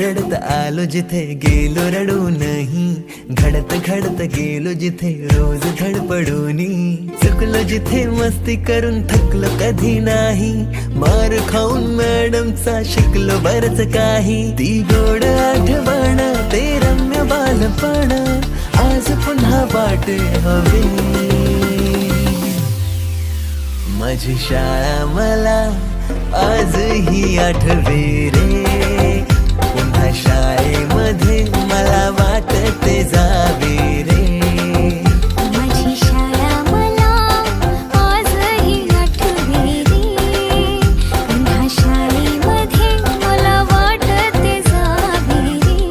रडत आलो जिथे गेलो रडू नाही, घडत घडत गेलो जिथे रोज धडपडूनी, चुकलो जिथे मस्ती करून थकलो कधी नाही, मार खाऊन मॅडमचा शिकलो बरच काही, ती गोड आठवण ते रम्य बालपण आज पुन्हा वाट हवी, माझी शाळा मला आजही आठवे रे, पुन्हा शाळेमध्ये मला वाटते जावे रे, माझी शाळा मला आजही आठवे रे, पुन्हा शाळेमध्ये मला वाटते जावे रे.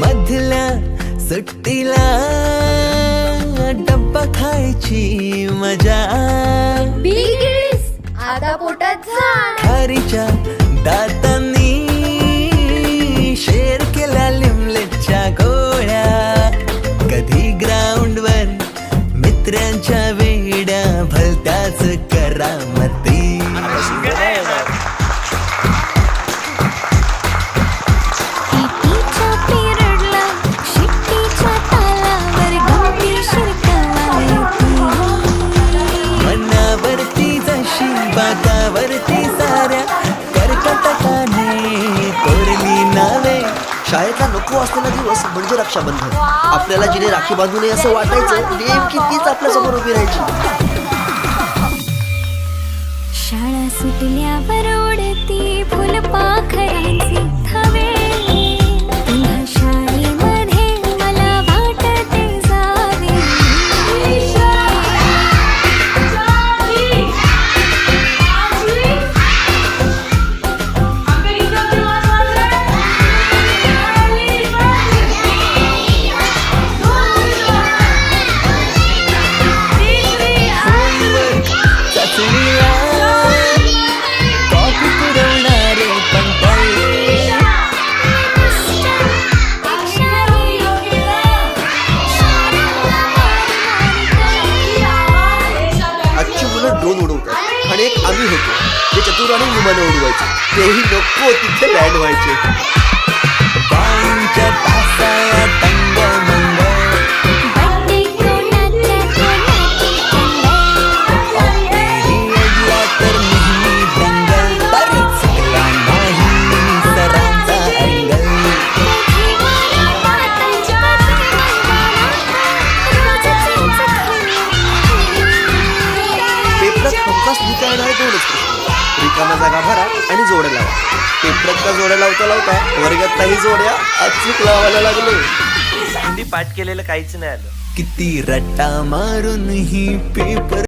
मधल्या सुट्टीला डब्बा खायची मजा, बिगिस आता पोटात झाड, खारीच्या दातांनी शेर केल्या लिमलेटच्या गोळ्या, कधी ग्राउंडवर मित्रांच्या वेड्या भलत्याच करामती, पिटीच्या पिरियडला शिट्टीच्या तालावर गंभीर शिरकावायची, मनावरती जशी बागावरती साऱ्या कर्कटकाने कोरली नावे. शाळेतला नको असलेला दिवस म्हणजे रक्षाबंधन. आपल्याला जिने राखी बांधू नये असं वाटायचं, नेमकी तीच आपल्यासमोर उभी राहायची. शाळा सुटल्यावर ओढती फुलपाखरांची थवे, पुन्हा शाळेमध्ये मला वाटते जावे. चाचणीला कॉफी पुरवणारे पंटाळे, आजची मुलं ड्रोन उडवतात आणि एक आम्ही होतो जे चतुराने विमानं उडवायचे, तेही नको तिथे लँड व्हायचे. बाईंच्या तासाला टंगमंग, बड्डे कोणाच्या कोणाची पिरियडला तर नेहमी दंगल, तरी चुकला नाही सरांचा अँगल, पेपरात हमखास लिहिता येणारे दोनच प्रश्न, रिकाम्या जागा भरा आणि जोड्या लावा. पेपरात का जोड्या लावता लावता वर्गात काही जोड्या अचूक लावायला लागलो. हिंदी पाठ केलेलं काहीच नाही आलं. किती रट्टा मारून ही पेपर